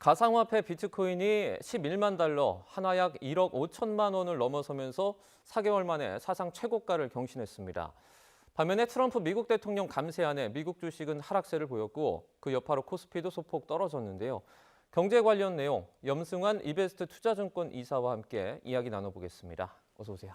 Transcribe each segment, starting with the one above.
가상화폐 비트코인이 11만 달러, 하나 약 1억 5천만 원을 넘어서면서 4개월 만에 사상 최고가를 경신했습니다. 반면에 트럼프 미국 대통령 감세안에 미국 주식은 하락세를 보였고 그 여파로 코스피도 소폭 떨어졌는데요. 경제 관련 내용, 염승환 이베스트 투자증권 이사와 함께 이야기 나눠보겠습니다. 어서 오세요.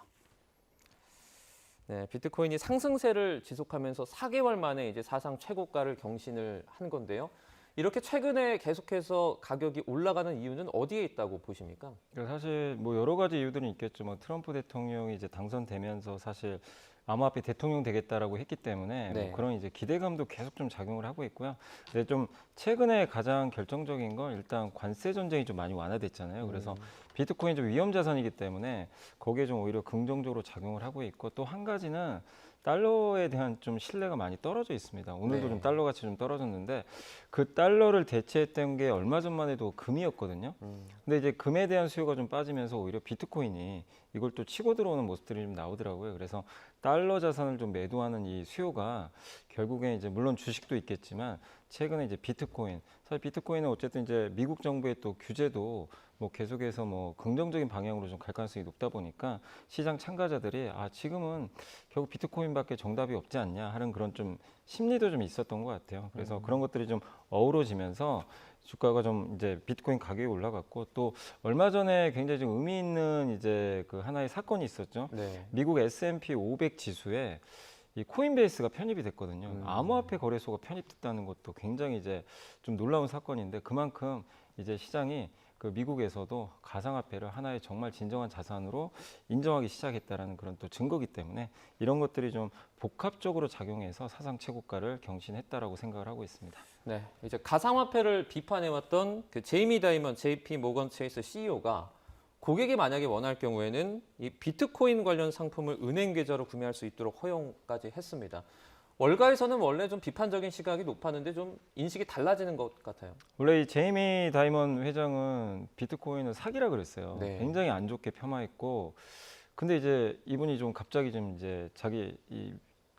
네, 비트코인이 상승세를 지속하면서 4개월 만에 이제 사상 최고가를 경신을 한 건데요. 이렇게 최근에 계속해서 가격이 올라가는 이유는 어디에 있다고 보십니까? 사실 뭐 여러 가지 이유들은 있겠죠. 뭐 트럼프 대통령이 이제 당선되면서 사실 암호화폐 대통령 되겠다라고 했기 때문에 네. 뭐 그런 이제 기대감도 계속 좀 작용을 하고 있고요. 근데 좀 최근에 가장 결정적인 건 일단 관세 전쟁이 좀 많이 완화됐잖아요. 그래서 비트코인 좀 위험 자산이기 때문에 거기에 좀 오히려 긍정적으로 작용을 하고 있고 또 한 가지는 달러에 대한 좀 신뢰가 많이 떨어져 있습니다. 오늘도 네. 좀 달러 가치 좀 떨어졌는데 그 달러를 대체했던 게 얼마 전만 해도 금이었거든요. 근데 이제 금에 대한 수요가 좀 빠지면서 오히려 비트코인이 이걸 또 치고 들어오는 모습들이 좀 나오더라고요. 그래서 달러 자산을 좀 매도하는 이 수요가 결국엔 이제 물론 주식도 있겠지만 최근에 이제 비트코인, 사실 비트코인은 어쨌든 이제 미국 정부의 또 규제도 뭐 계속해서 뭐 긍정적인 방향으로 좀 갈 가능성이 높다 보니까 시장 참가자들이 지금은 결국 비트코인밖에 정답이 없지 않냐 하는 그런 좀 심리도 좀 있었던 것 같아요. 그래서 그런 것들이 좀 어우러지면서 주가가 좀 이제 비트코인 가격이 올라갔고 또 얼마 전에 굉장히 좀 의미 있는 이제 그 하나의 사건이 있었죠. 네. 미국 S&P 500 지수에 이 코인베이스가 편입이 됐거든요. 암호화폐 거래소가 편입됐다는 것도 굉장히 이제 좀 놀라운 사건인데 그만큼 이제 시장이 그 미국에서도 가상화폐를 하나의 정말 진정한 자산으로 인정하기 시작했다라는 그런 또 증거기 때문에 이런 것들이 좀 복합적으로 작용해서 사상 최고가를 경신했다라고 생각을 하고 있습니다. 네, 이제 가상화폐를 비판해왔던 그 제이미 다이먼 JP 모건 체이스 CEO가 고객이 만약에 원할 경우에는 이 비트코인 관련 상품을 은행 계좌로 구매할 수 있도록 허용까지 했습니다. 월가에서는 원래 좀 비판적인 시각이 높았는데 좀 인식이 달라지는 것 같아요. 원래 이 제이미 다이먼 회장은 비트코인을 사기라 그랬어요. 네. 굉장히 안 좋게 폄하했고, 근데 이제 이분이 좀 갑자기 좀 이제 자기 이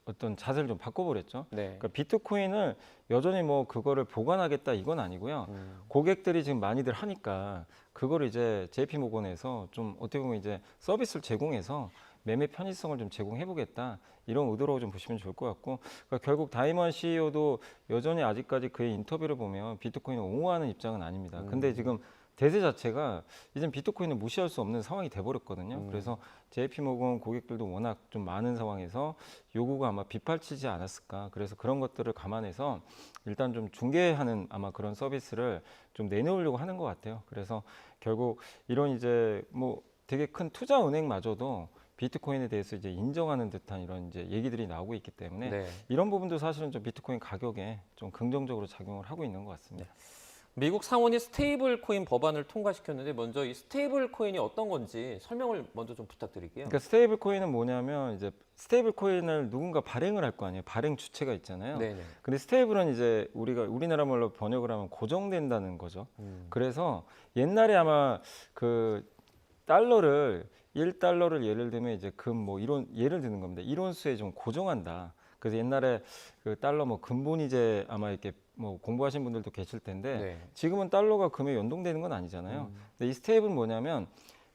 어떤 자세를 좀 바꿔버렸죠. 네. 그러니까 비트코인을 여전히 뭐 그거를 보관하겠다 이건 아니고요. 고객들이 지금 많이들 하니까 그거를 이제 JP 모건에서 좀 어떻게 보면 이제 서비스를 제공해서 매매 편의성을 좀 제공해보겠다 이런 의도로 좀 보시면 좋을 것 같고 그러니까 결국 다이먼 CEO도 여전히 아직까지 그의 인터뷰를 보면 비트코인을 옹호하는 입장은 아닙니다. 근데 지금 대세 자체가 이젠 비트코인을 무시할 수 없는 상황이 돼버렸거든요. 그래서 JP모건 고객들도 워낙 좀 많은 상황에서 요구가 아마 빗발치지 않았을까. 그래서 그런 것들을 감안해서 일단 좀 중개하는 아마 그런 서비스를 좀 내놓으려고 하는 것 같아요. 그래서 결국 이런 이제 뭐 되게 큰 투자 은행마저도 비트코인에 대해서 이제 인정하는 듯한 이런 이제 얘기들이 나오고 있기 때문에 네. 이런 부분도 사실은 좀 비트코인 가격에 좀 긍정적으로 작용을 하고 있는 것 같습니다. 미국 상원이 스테이블 코인 법안을 통과시켰는데 먼저 이 스테이블 코인이 어떤 건지 설명을 먼저 좀 부탁드릴게요. 그러니까 스테이블 코인은 뭐냐면 이제 스테이블 코인을 누군가 발행을 할 거 아니에요. 발행 주체가 있잖아요. 네네. 근데 스테이블은 이제 우리가 우리나라 말로 번역을 하면 고정된다는 거죠. 그래서 옛날에 아마 그 달러를 1달러를 예를 들면 이제 금 뭐 이런 예를 드는 겁니다. 이론수에 좀 고정한다. 그래서 옛날에 그 달러 뭐 근본이제 아마 이렇게 뭐 공부하신 분들도 계실 텐데 네. 지금은 달러가 금에 연동되는 건 아니잖아요. 근데 이 스테이블은 뭐냐면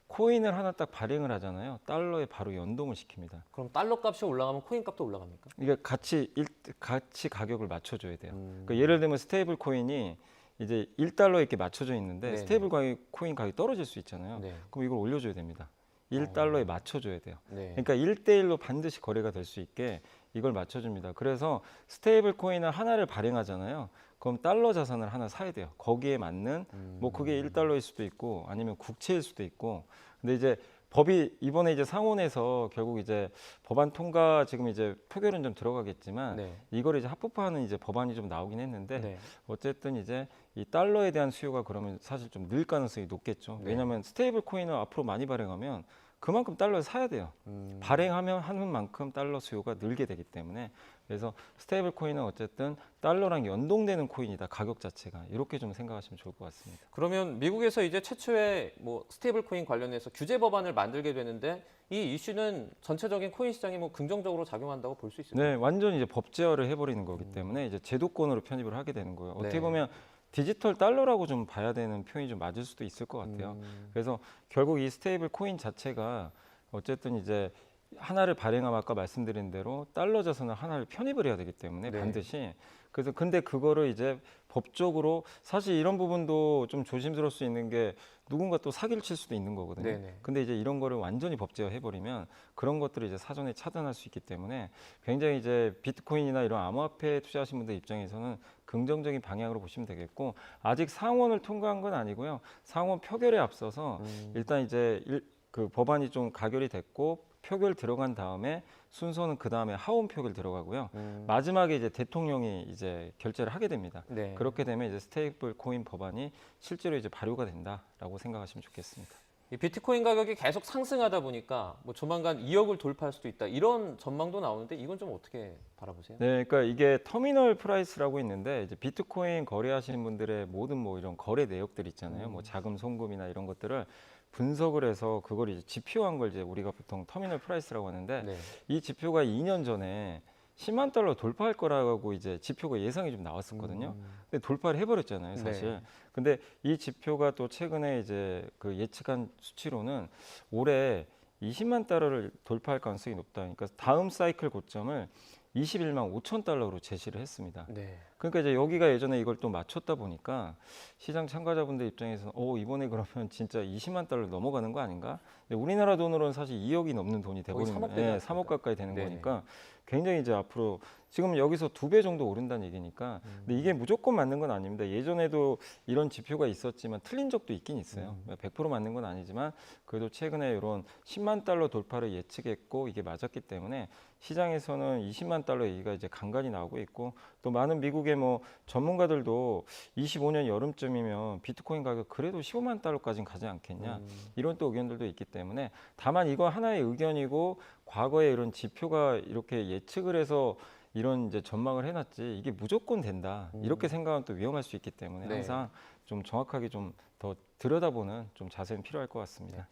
코인을 하나 딱 발행을 하잖아요. 달러에 바로 연동을 시킵니다. 그럼 달러 값이 올라가면 코인 값도 올라갑니까? 이게 같이 가격을 맞춰줘야 돼요. 그러니까 예를 들면 스테이블 코인이 이제 1달러에 이렇게 맞춰져 있는데 네네. 스테이블 코인 가격이 떨어질 수 있잖아요. 네. 그럼 이걸 올려줘야 됩니다. 1달러에 맞춰줘야 돼요. 네. 그러니까 1대1로 반드시 거래가 될 수 있게 이걸 맞춰줍니다. 그래서 스테이블 코인을 하나를 발행하잖아요. 그럼 달러 자산을 하나 사야 돼요. 거기에 맞는 뭐 그게 1달러일 수도 있고 아니면 국채일 수도 있고. 근데 이제 법이 이번에 이제 상원에서 결국 이제 법안 통과 지금 이제 표결은 좀 들어가겠지만 네. 이걸 이제 합법화하는 이제 법안이 좀 나오긴 했는데 네. 어쨌든 이제 이 달러에 대한 수요가 그러면 사실 좀 늘 가능성이 높겠죠. 네. 왜냐하면 스테이블 코인을 앞으로 많이 발행하면 그만큼 달러를 사야 돼요. 발행하면 하는 만큼 달러 수요가 늘게 되기 때문에 그래서 스테이블 코인은 어쨌든 달러랑 연동되는 코인이다. 가격 자체가 이렇게 좀 생각하시면 좋을 것 같습니다. 그러면 미국에서 이제 최초의 뭐 스테이블 코인 관련해서 규제 법안을 만들게 되는데 이 이슈는 전체적인 코인 시장에 뭐 긍정적으로 작용한다고 볼 수 있을까요? 네, 완전 이제 법제화를 해버리는 거기 때문에 이제 제도권으로 편입을 하게 되는 거예요. 어떻게 네. 보면 디지털 달러라고 좀 봐야 되는 표현이 좀 맞을 수도 있을 것 같아요. 그래서 결국 이 스테이블 코인 자체가 어쨌든 이제 하나를 발행하면 아까 말씀드린 대로 달러 자산을 하나를 편입을 해야 되기 때문에 네. 반드시 그래서 근데 그거를 이제 법적으로 사실 이런 부분도 좀 조심스러울 수 있는 게 누군가 또 사기를 칠 수도 있는 거거든요. 네네. 근데 이제 이런 거를 완전히 법제화 해버리면 그런 것들을 이제 사전에 차단할 수 있기 때문에 굉장히 이제 비트코인이나 이런 암호화폐에 투자하신 분들 입장에서는 긍정적인 방향으로 보시면 되겠고 아직 상원을 통과한 건 아니고요. 상원 표결에 앞서서 일단 이제 그 법안이 좀 가결이 됐고 표결 들어간 다음에 순서는 그 다음에 하원 표결 들어가고요. 마지막에 이제 대통령이 이제 결재를 하게 됩니다. 네. 그렇게 되면 이제 스테이블 코인 법안이 실제로 이제 발효가 된다라고 생각하시면 좋겠습니다. 이 비트코인 가격이 계속 상승하다 보니까 뭐 조만간 2억을 돌파할 수도 있다. 이런 전망도 나오는데 이건 좀 어떻게 바라보세요? 네, 그러니까 이게 터미널 프라이스라고 있는데 이제 비트코인 거래하시는 분들의 모든 뭐 이런 거래 내역들 있잖아요. 뭐 자금 송금이나 이런 것들을 분석을 해서 그걸 이제 지표한 걸 이제 우리가 보통 터미널 프라이스라고 하는데 네. 이 지표가 2년 전에 10만 달러 돌파할 거라고 이제 지표가 예상이 좀 나왔었거든요. 근데 돌파를 해버렸잖아요, 사실. 네. 근데 이 지표가 또 최근에 이제 그 예측한 수치로는 올해 20만 달러를 돌파할 가능성이 높다. 그러니까 다음 사이클 고점을 21만 5천 달러로 제시를 했습니다. 네. 그러니까 이제 여기가 예전에 이걸 또 맞췄다 보니까 시장 참가자분들 입장에서는 이번에 그러면 진짜 20만 달러 넘어가는 거 아닌가? 근데 우리나라 돈으로는 사실 2억이 넘는 돈이 거의 돼버리는 3억 되지 3억 가까이 되는 네네. 거니까 굉장히 이제 앞으로 지금 여기서 2배 정도 오른다는 얘기니까 근데 이게 무조건 맞는 건 아닙니다. 예전에도 이런 지표가 있었지만 틀린 적도 있긴 있어요. 100% 맞는 건 아니지만 그래도 최근에 이런 10만 달러 돌파를 예측했고 이게 맞았기 때문에 시장에서는 20만 달러 얘기가 이제 간간히 나오고 있고 또 많은 미국의 뭐 전문가들도 25년 여름쯤이면 비트코인 가격 그래도 15만 달러까지는 가지 않겠냐 이런 또 의견들도 있기 때문에 다만 이거 하나의 의견이고 과거에 이런 지표가 이렇게 예측을 해서 이런 이제 전망을 해놨지 이게 무조건 된다 이렇게 생각하면 또 위험할 수 있기 때문에 네. 항상 좀 정확하게 좀 더 들여다보는 좀 자세는 필요할 것 같습니다.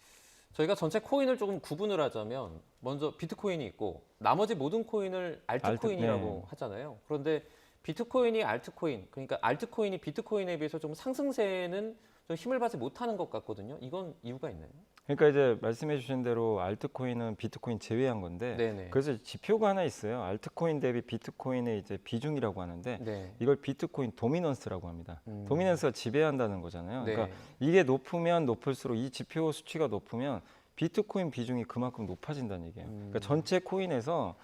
저희가 전체 코인을 조금 구분을 하자면 먼저 비트코인이 있고 나머지 모든 코인을 알트코인이라고 네. 하잖아요. 그런데 비트코인이 알트코인, 그러니까 알트코인이 비트코인에 비해서 좀 상승세는 좀 힘을 받지 못하는 것 같거든요. 이건 이유가 있나요? 그러니까 이제 말씀해 주신 대로 알트코인은 비트코인 제외한 건데 네네. 그래서 지표가 하나 있어요. 알트코인 대비 비트코인의 이제 비중이라고 하는데 네. 이걸 비트코인 도미넌스라고 합니다. 도미넌스가 지배한다는 거잖아요. 네. 그러니까 이게 높으면 높을수록 이 지표 수치가 높으면 비트코인 비중이 그만큼 높아진다는 얘기예요. 그러니까 전체 코인에서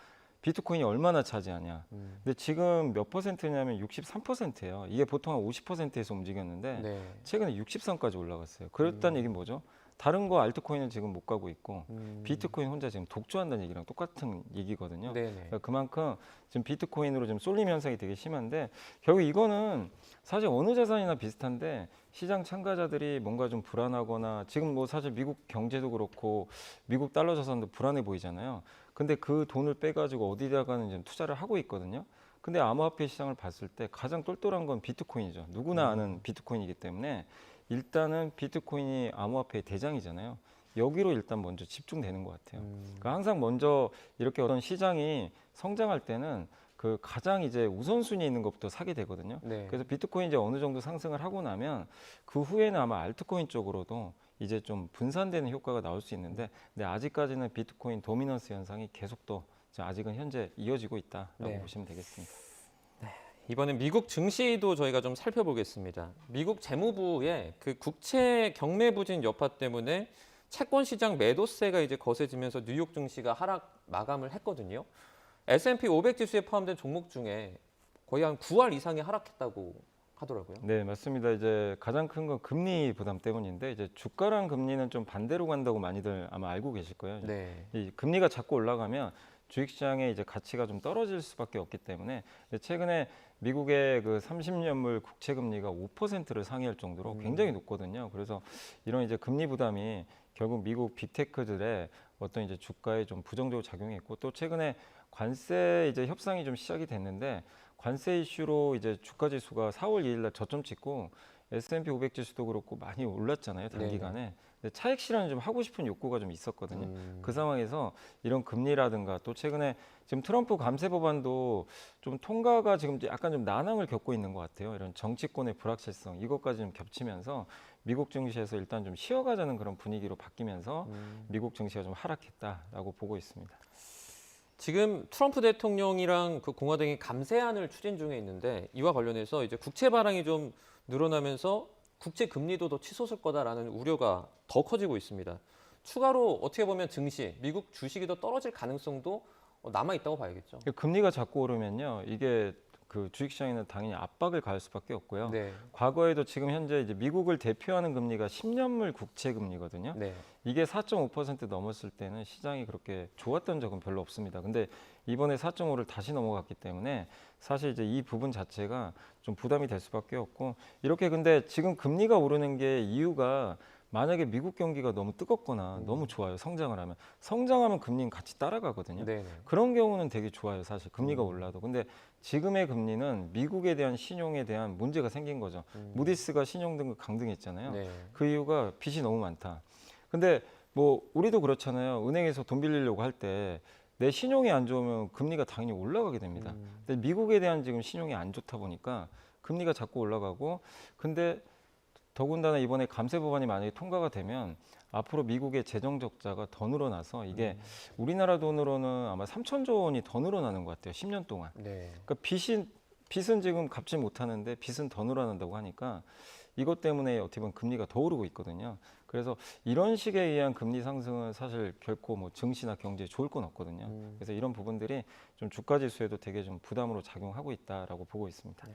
비트코인이 얼마나 차지하냐. 근데 지금 몇 퍼센트냐면 63%예요. 이게 보통 한 50%에서 움직였는데 네. 최근에 60선까지 올라갔어요. 그랬다는 얘기는 뭐죠? 다른 거 알트코인은 지금 못 가고 있고 비트코인 혼자 지금 독주한다는 얘기랑 똑같은 얘기거든요. 네네. 그러니까 그만큼 지금 비트코인으로 지금 쏠림 현상이 되게 심한데 결국 이거는 사실 어느 자산이나 비슷한데 시장 참가자들이 뭔가 좀 불안하거나 지금 뭐 사실 미국 경제도 그렇고 미국 달러 자산도 불안해 보이잖아요. 근데 그 돈을 빼가지고 어디다가는 지금 투자를 하고 있거든요. 근데 암호화폐 시장을 봤을 때 가장 똘똘한 건 비트코인이죠. 누구나 아는 비트코인이기 때문에 일단은 비트코인이 암호화폐의 대장이잖아요. 여기로 일단 먼저 집중되는 것 같아요. 그러니까 항상 먼저 이렇게 어떤 시장이 성장할 때는 그 가장 이제 우선순위에 있는 것부터 사게 되거든요. 네. 그래서 비트코인 이제 어느 정도 상승을 하고 나면 그 후에는 아마 알트코인 쪽으로도 이제 좀 분산되는 효과가 나올 수 있는데 근데 아직까지는 비트코인 도미넌스 현상이 계속 또 아직은 현재 이어지고 있다라고 네. 보시면 되겠습니다. 이번엔 미국 증시도 저희가 좀 살펴보겠습니다. 미국 재무부의 그 국채 경매 부진 여파 때문에 채권 시장 매도세가 이제 거세지면서 뉴욕 증시가 하락 마감을 했거든요. S&P 500 지수에 포함된 종목 중에 거의 한 9할 이상이 하락했다고 하더라고요. 네, 맞습니다. 이제 가장 큰 건 금리 부담 때문인데 이제 주가랑 금리는 좀 반대로 간다고 많이들 아마 알고 계실 거예요. 네. 이 금리가 자꾸 올라가면 주식시장의 이제 가치가 좀 떨어질 수밖에 없기 때문에 최근에 미국의 그 30년물 국채 금리가 5%를 상회할 정도로 굉장히 높거든요. 그래서 이런 이제 금리 부담이 결국 미국 빅테크들의 어떤 이제 주가에 좀 부정적으로 작용했고 또 최근에 관세 이제 협상이 좀 시작이 됐는데 관세 이슈로 이제 주가 지수가 4월 2일 날 저점 찍고 S&P 500 지수도 그렇고 많이 올랐잖아요, 단기간에. 근데 차익 실현을 좀 하고 싶은 욕구가 좀 있었거든요. 그 상황에서 이런 금리라든가 또 최근에 지금 트럼프 감세 법안도 좀 통과가 지금 약간 좀 난항을 겪고 있는 것 같아요. 이런 정치권의 불확실성 이것까지 좀 겹치면서 미국 증시에서 일단 좀 쉬어가자는 그런 분위기로 바뀌면서 미국 증시가 좀 하락했다라고 보고 있습니다. 지금 트럼프 대통령이랑 그 공화당이 감세안을 추진 중에 있는데 이와 관련해서 이제 국채 발행이 좀 늘어나면서 국채 금리도 더 치솟을 거다라는 우려가 더 커지고 있습니다. 추가로 어떻게 보면 증시, 미국 주식이 더 떨어질 가능성도 남아 있다고 봐야겠죠. 금리가 자꾸 오르면요, 이게 그 주식시장에는 당연히 압박을 가할 수밖에 없고요. 네. 과거에도 지금 현재 이제 미국을 대표하는 금리가 10년물 국채 금리거든요. 네. 이게 4.5% 넘었을 때는 시장이 그렇게 좋았던 적은 별로 없습니다. 근데 이번에 4.5를 다시 넘어갔기 때문에 사실 이제 이 부분 자체가 좀 부담이 될 수밖에 없고, 이렇게 근데 지금 금리가 오르는 게 이유가 만약에 미국 경기가 너무 뜨겁거나 너무 좋아요. 성장하면 금리는 같이 따라가거든요. 네. 그런 경우는 되게 좋아요. 사실 금리가 올라도. 근데 지금의 금리는 미국에 대한 신용에 대한 문제가 생긴 거죠. 무디스가 신용등급 강등했잖아요. 네. 그 이유가 빚이 너무 많다. 근데 뭐 우리도 그렇잖아요. 은행에서 돈 빌리려고 할 때 내 신용이 안 좋으면 금리가 당연히 올라가게 됩니다. 근데 미국에 대한 지금 신용이 안 좋다 보니까 금리가 자꾸 올라가고, 근데 더군다나 이번에 감세 법안이 만약에 통과가 되면 앞으로 미국의 재정 적자가 더 늘어나서 이게 우리나라 돈으로는 아마 3천조 원이 더 늘어나는 것 같아요. 10년 동안. 네. 그러니까 빚은 지금 갚지 못하는데 빚은 더 늘어난다고 하니까 이것 때문에 어떻게 보면 금리가 더 오르고 있거든요. 그래서 이런 식에 의한 금리 상승은 사실 결코 뭐 증시나 경제에 좋을 건 없거든요. 그래서 이런 부분들이 좀 주가 지수에도 되게 좀 부담으로 작용하고 있다라고 보고 있습니다.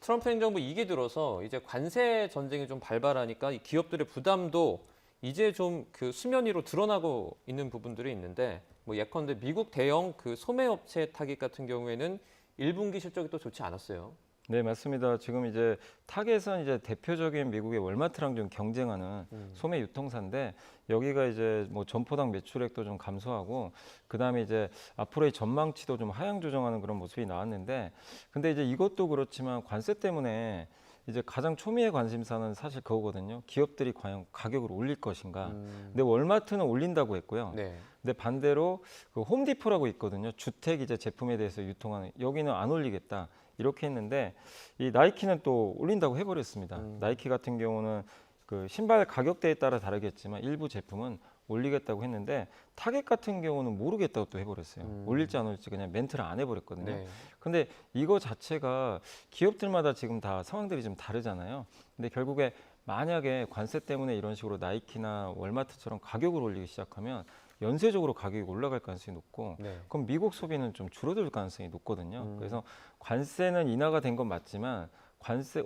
트럼프 행정부 2기 들어서 이제 관세 전쟁이 좀 발발하니까 이 기업들의 부담도 이제 좀 그 수면 위로 드러나고 있는 부분들이 있는데, 뭐 예컨대 미국 대형 그 소매업체 타깃 같은 경우에는 1분기 실적이 또 좋지 않았어요. 네, 맞습니다. 지금 이제 타겟은 이제 대표적인 미국의 월마트랑 좀 경쟁하는 소매 유통사인데, 여기가 이제 뭐 점포당 매출액도 좀 감소하고, 그다음에 이제 앞으로의 전망치도 좀 하향 조정하는 그런 모습이 나왔는데, 근데 이제 이것도 그렇지만 관세 때문에 이제 가장 초미의 관심사는 사실 그거거든요. 기업들이 과연 가격을 올릴 것인가. 근데 월마트는 올린다고 했고요. 네. 근데 반대로 그 홈디포라고 있거든요. 주택 이제 제품에 대해서 유통하는, 여기는 안 올리겠다. 이렇게 했는데 이 나이키는 또 올린다고 해버렸습니다. 나이키 같은 경우는 그 신발 가격대에 따라 다르겠지만 일부 제품은 올리겠다고 했는데, 타겟 같은 경우는 모르겠다고 또 해버렸어요. 올릴지 안 올릴지 그냥 멘트를 안 해버렸거든요. 네. 근데 이거 자체가 기업들마다 지금 다 상황들이 좀 다르잖아요. 근데 결국에 만약에 관세 때문에 이런 식으로 나이키나 월마트처럼 가격을 올리기 시작하면 연쇄적으로 가격이 올라갈 가능성이 높고, 네. 그럼 미국 소비는 좀 줄어들 가능성이 높거든요. 그래서 관세는 인하가 된 건 맞지만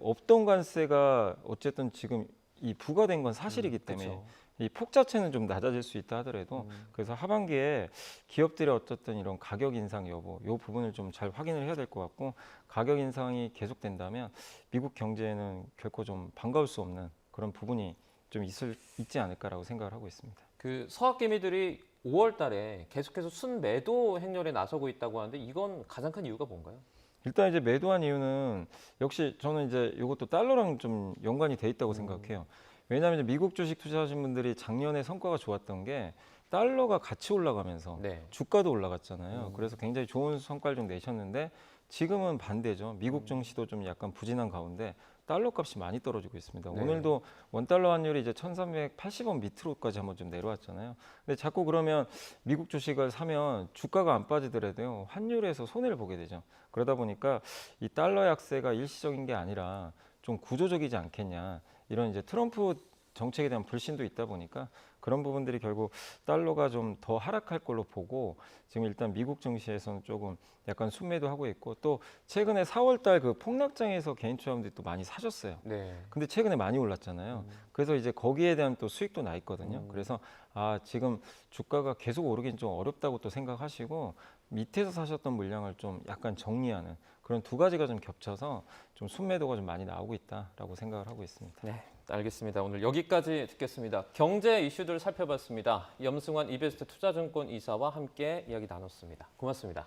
없던 관세가 어쨌든 지금 이 부과된 건 사실이기 때문에 그쵸. 이 폭 자체는 좀 낮아질 수 있다 하더라도 그래서 하반기에 기업들의 어쨌든 이런 가격 인상 여부 이 부분을 좀 잘 확인을 해야 될 것 같고, 가격 인상이 계속된다면 미국 경제에는 결코 좀 반가울 수 없는 그런 부분이 좀 있지 않을까라고 생각을 하고 있습니다. 그 서학개미들이 5월 달에 계속해서 순매도 행렬에 나서고 있다고 하는데 이건 가장 큰 이유가 뭔가요? 일단 이제 매도한 이유는 역시 저는 이제 이것도 달러랑 좀 연관이 돼 있다고 생각해요. 왜냐하면 이제 미국 주식 투자하신 분들이 작년에 성과가 좋았던 게 달러가 같이 올라가면서 네. 주가도 올라갔잖아요. 그래서 굉장히 좋은 성과를 좀 내셨는데 지금은 반대죠. 미국 증시도 좀 약간 부진한 가운데 달러 값이 많이 떨어지고 있습니다. 네. 오늘도 원달러 환율이 이제 1,380원 밑으로까지 한번 좀 내려왔잖아요. 근데 자꾸 그러면 미국 주식을 사면 주가가 안 빠지더라도요, 환율에서 손해를 보게 되죠. 그러다 보니까 이 달러 약세가 일시적인 게 아니라 좀 구조적이지 않겠냐. 이런 이제 트럼프 정책에 대한 불신도 있다 보니까 그런 부분들이 결국 달러가 좀 더 하락할 걸로 보고, 지금 일단 미국 증시에서는 조금 약간 순매도 하고 있고, 또 최근에 4월 달 그 폭락장에서 개인 투자자분들이 또 많이 사셨어요. 네. 근데 최근에 많이 올랐잖아요. 그래서 이제 거기에 대한 또 수익도 나 있거든요. 그래서 지금 주가가 계속 오르긴 좀 어렵다고 또 생각하시고 밑에서 사셨던 물량을 좀 약간 정리하는 그런 두 가지가 좀 겹쳐서 좀 순매도가 좀 많이 나오고 있다라고 생각을 하고 있습니다. 네, 알겠습니다. 오늘 여기까지 듣겠습니다. 경제 이슈들 살펴봤습니다. 염승환 이베스트 투자증권 이사와 함께 이야기 나눴습니다. 고맙습니다.